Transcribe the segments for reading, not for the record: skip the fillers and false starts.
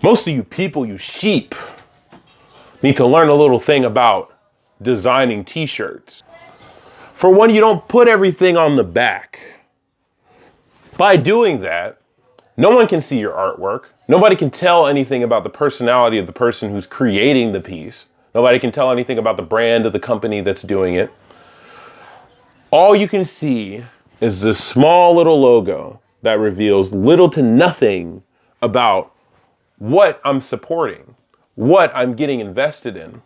Most of you people, you sheep, need to learn a little thing about designing t-shirts. For one, you don't put everything on the back. By doing that, no one can see your artwork. Nobody can tell anything about the personality of the person who's creating the piece. Nobody can tell anything about the brand of the company that's doing it. All you can see is this small little logo that reveals little to nothing about what I'm supporting, what I'm getting invested in.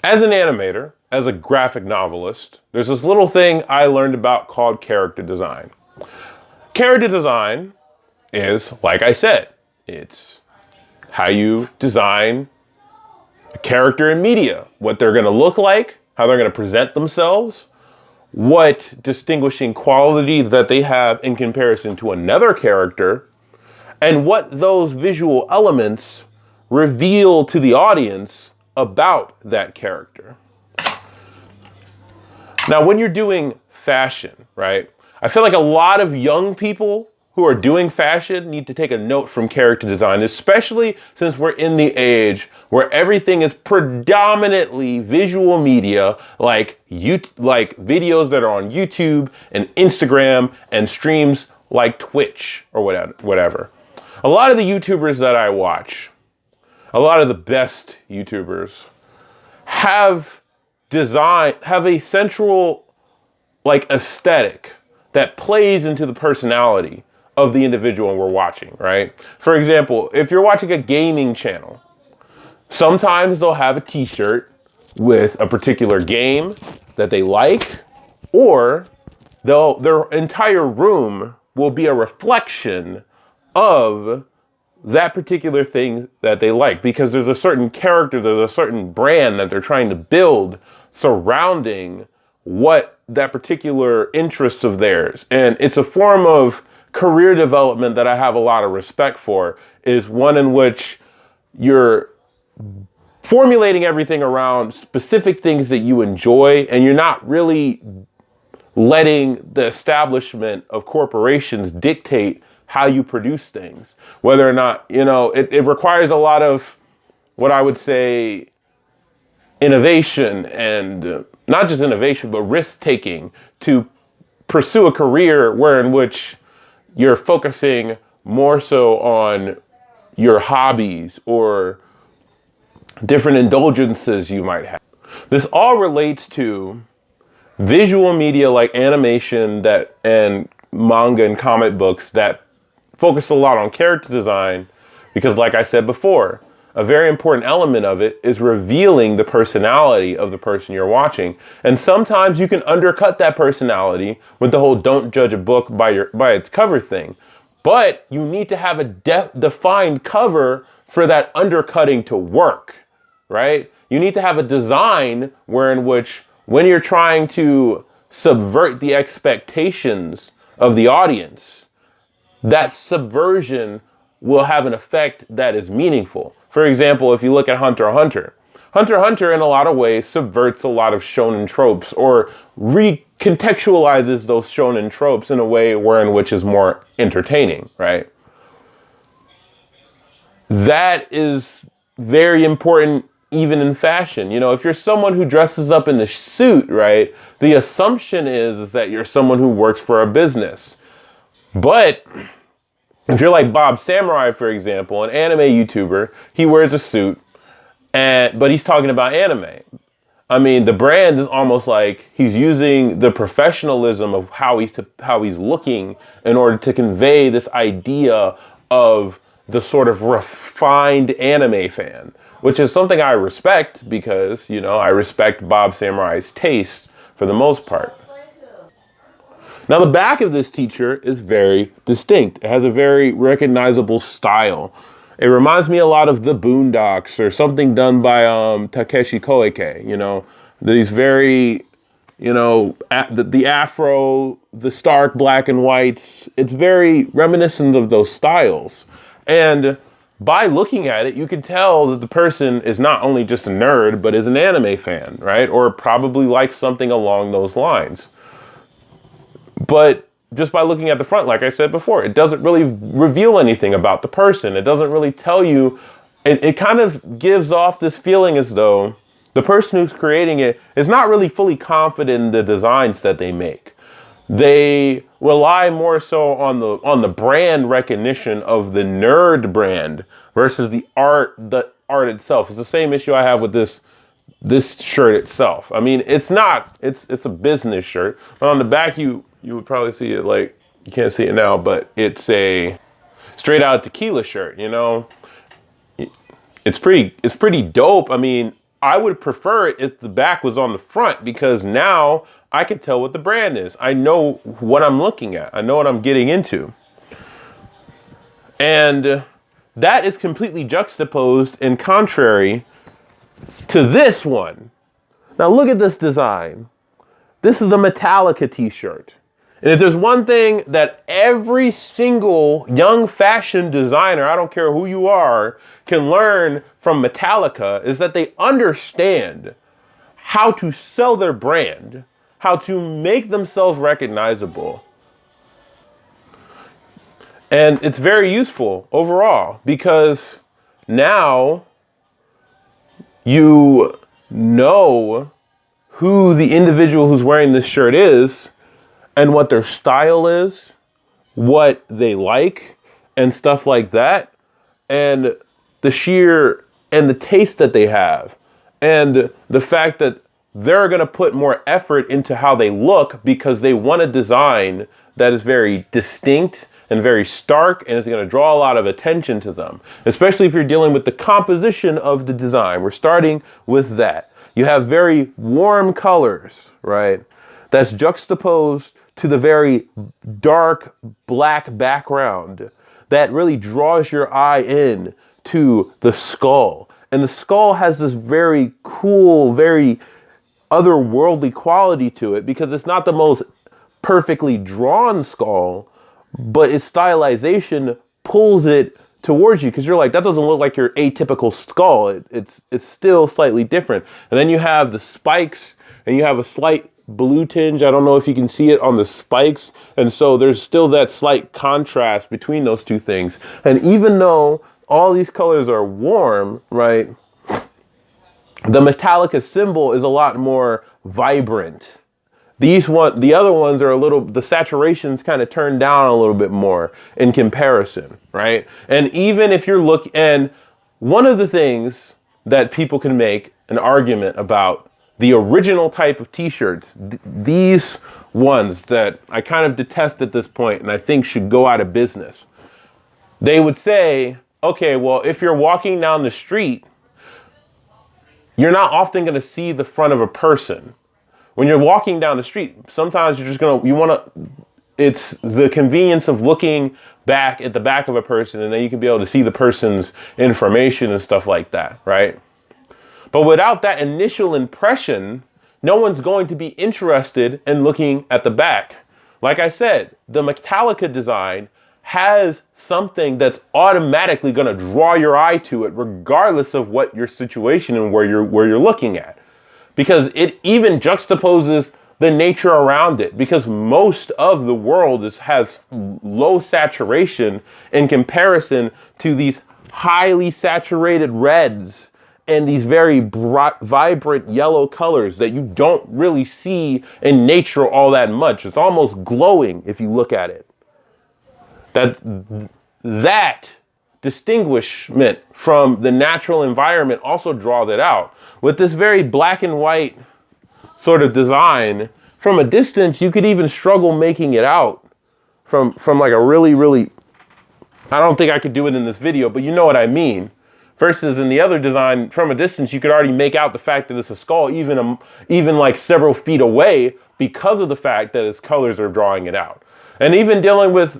As an animator, as a graphic novelist, there's this little thing I learned about called character design. Character design is, like I said, it's how you design a character in media, what they're going to look like, how they're going to present themselves, what distinguishing quality that they have in comparison to another character, and what those visual elements reveal to the audience about that character. Now, when you're doing fashion, right, I feel like a lot of young people who are doing fashion need to take a note from character design, especially since we're in the age where everything is predominantly visual media, like videos that are on YouTube and Instagram and streams like Twitch or whatever. A lot of the YouTubers that I watch, a lot of the best YouTubers have a central aesthetic that plays into the personality of the individual we're watching, right? For example, if you're watching a gaming channel, sometimes they'll have a t-shirt with a particular game that they like, or their entire room will be a reflection of that particular thing that they like, because there's a certain character, there's a certain brand that they're trying to build surrounding what that particular interest of theirs. And it's a form of career development that I have a lot of respect for, is one in which you're formulating everything around specific things that you enjoy, and you're not really letting the establishment of corporations dictate how you produce things. Whether or not, it requires a lot of what I would say innovation, and not just innovation, but risk taking to pursue a career in which you're focusing more so on your hobbies or different indulgences you might have. This all relates to visual media like animation and manga and comic books that focus a lot on character design, because like I said before, a very important element of it is revealing the personality of the person you're watching. And sometimes you can undercut that personality with the whole don't judge a book by its cover thing. But you need to have a defined cover for that undercutting to work, right? You need to have a design when you're trying to subvert the expectations of the audience, that subversion will have an effect that is meaningful. For example, if you look at Hunter x Hunter, Hunter x Hunter in a lot of ways subverts a lot of shonen tropes, or recontextualizes those shonen tropes in a way in which is more entertaining, right? That is very important even in fashion. If you're someone who dresses up in the suit, right, the assumption is that you're someone who works for a business. But if you're like Bob Samurai, for example, an anime YouTuber, he wears a suit, but he's talking about anime. I mean, the brand is almost like he's using the professionalism of how he's looking in order to convey this idea of the sort of refined anime fan, which is something I respect, because, I respect Bob Samurai's taste for the most part. Now, the back of this t-shirt is very distinct. It has a very recognizable style. It reminds me a lot of the Boondocks or something done by Takeshi Koike. These very, the afro, the stark black and whites. It's very reminiscent of those styles. And by looking at it, you can tell that the person is not only just a nerd, but is an anime fan, right? Or probably likes something along those lines. But just by looking at the front, like I said before, it doesn't really reveal anything about the person. It doesn't really tell you. It kind of gives off this feeling as though the person who's creating it is not really fully confident in the designs that they make. They rely more so on the brand recognition of the nerd brand versus the art itself. It's the same issue I have with this shirt itself. I mean, it's a business shirt, but on the back you would probably see it, like, you can't see it now, but it's a Straight Outta Tequila shirt, you know. It's pretty dope. I mean, I would prefer it if the back was on the front, because now I can tell what the brand is. I know what I'm looking at. I know what I'm getting into. And that is completely juxtaposed and contrary to this one. Now look at this design. This is a Metallica t-shirt. And if there's one thing that every single young fashion designer, I don't care who you are, can learn from Metallica, is that they understand how to sell their brand, how to make themselves recognizable. And it's very useful overall, because now you know who the individual who's wearing this shirt is, and what their style is, what they like, and stuff like that, and the taste that they have, and the fact that they're gonna put more effort into how they look because they want a design that is very distinct and very stark, and is gonna draw a lot of attention to them, especially if you're dealing with the composition of the design. We're starting with that. You have very warm colors, right? That's juxtaposed to the very dark black background that really draws your eye in to the skull. And the skull has this very cool, very otherworldly quality to it, because it's not the most perfectly drawn skull, but its stylization pulls it towards you, because you're like, that doesn't look like your atypical skull. It's still slightly different. And then you have the spikes, and you have a slight blue tinge. I don't know if you can see it on the spikes. And so there's still that slight contrast between those two things. And even though all these colors are warm, right, the Metallica symbol is a lot more vibrant. The other ones are the saturation's kind of turned down a little bit more in comparison, right? And even if you're and one of the things that people can make an argument about the original type of t-shirts, these ones that I kind of detest at this point and I think should go out of business. They would say, okay, well, if you're walking down the street, you're not often going to see the front of a person. When you're walking down the street, sometimes it's the convenience of looking back at the back of a person, and then you can be able to see the person's information and stuff like that, right? But without that initial impression, no one's going to be interested in looking at the back. Like I said, the Metallica design has something that's automatically going to draw your eye to it, regardless of what your situation and where you're looking at. Because it even juxtaposes the nature around it, because most of the world has low saturation in comparison to these highly saturated reds and these very bright, vibrant yellow colors that you don't really see in nature all that much. It's almost glowing if you look at it. That distinguishment from the natural environment also draws it out. With this very black and white sort of design, from a distance, you could even struggle making it out from like a really, really, I don't think I could do it in this video, but you know what I mean. Versus in the other design, from a distance, you could already make out the fact that it's a skull, even like several feet away, because of the fact that its colors are drawing it out. And even dealing with,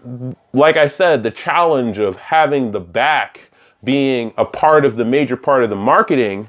like I said, the challenge of having the back being the major part of the marketing,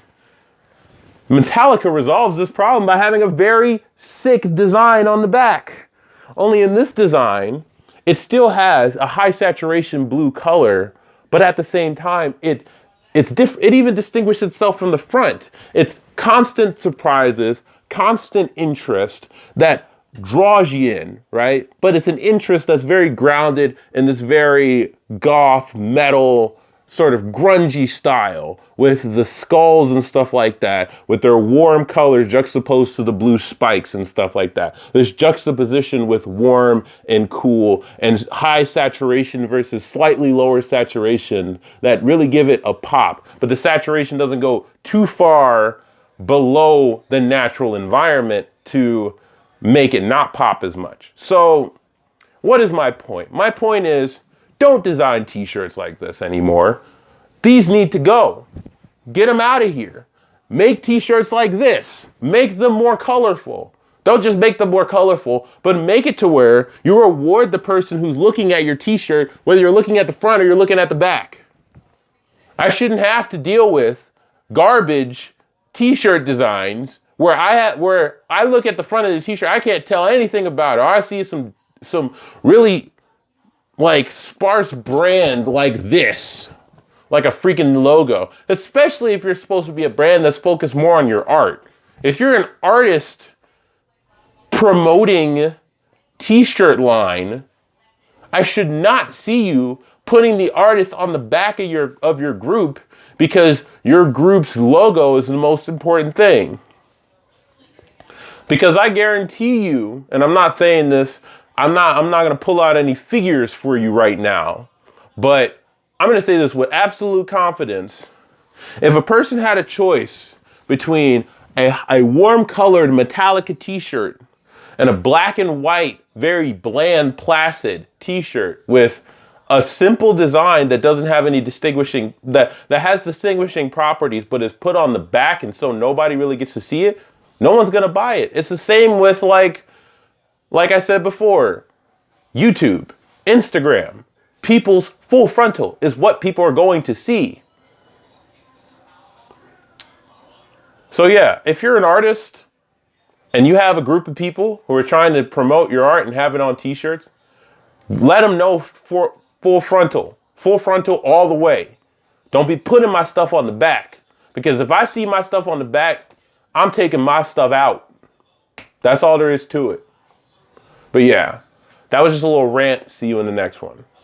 Metallica resolves this problem by having a very sick design on the back. Only in this design, it still has a high saturation blue color, but at the same time, it even distinguishes itself from the front. It's constant surprises, constant interest that draws you in, right? But it's an interest that's very grounded in this very goth metal sort of grungy style with the skulls and stuff like that, with their warm colors juxtaposed to the blue spikes and stuff like that. This juxtaposition with warm and cool and high saturation versus slightly lower saturation that really give it a pop. But the saturation doesn't go too far below the natural environment to make it not pop as much. So what is my point? My point is, don't design t-shirts like this anymore. These need to go. Get them out of here. Make t-shirts like this. Make them more colorful. Don't just make them more colorful, but make it to where you reward the person who's looking at your t-shirt, whether you're looking at the front or you're looking at the back. I shouldn't have to deal with garbage t-shirt designs where I look at the front of the t-shirt, I can't tell anything about it. Or I see some really like sparse brand like this, like a freaking logo, especially if you're supposed to be a brand that's focused more on your art. If you're an artist promoting t-shirt line, I should not see you putting the artist on the back of your group because your group's logo is the most important thing. Because I guarantee you, and I'm not saying this, I'm not going to pull out any figures for you right now, but I'm going to say this with absolute confidence. If a person had a choice between a warm colored Metallica t-shirt and a black and white, very bland, placid t-shirt with a simple design that doesn't have any distinguishing, that has distinguishing properties, but is put on the back and so nobody really gets to see it, no one's going to buy it. It's the same with like I said before, YouTube, Instagram. People's full frontal is what people are going to see. So yeah, if you're an artist and you have a group of people who are trying to promote your art and have it on t-shirts, let them know for full frontal all the way. Don't be putting my stuff on the back, because if I see my stuff on the back, I'm taking my stuff out. That's all there is to it. But yeah, that was just a little rant. See you in the next one.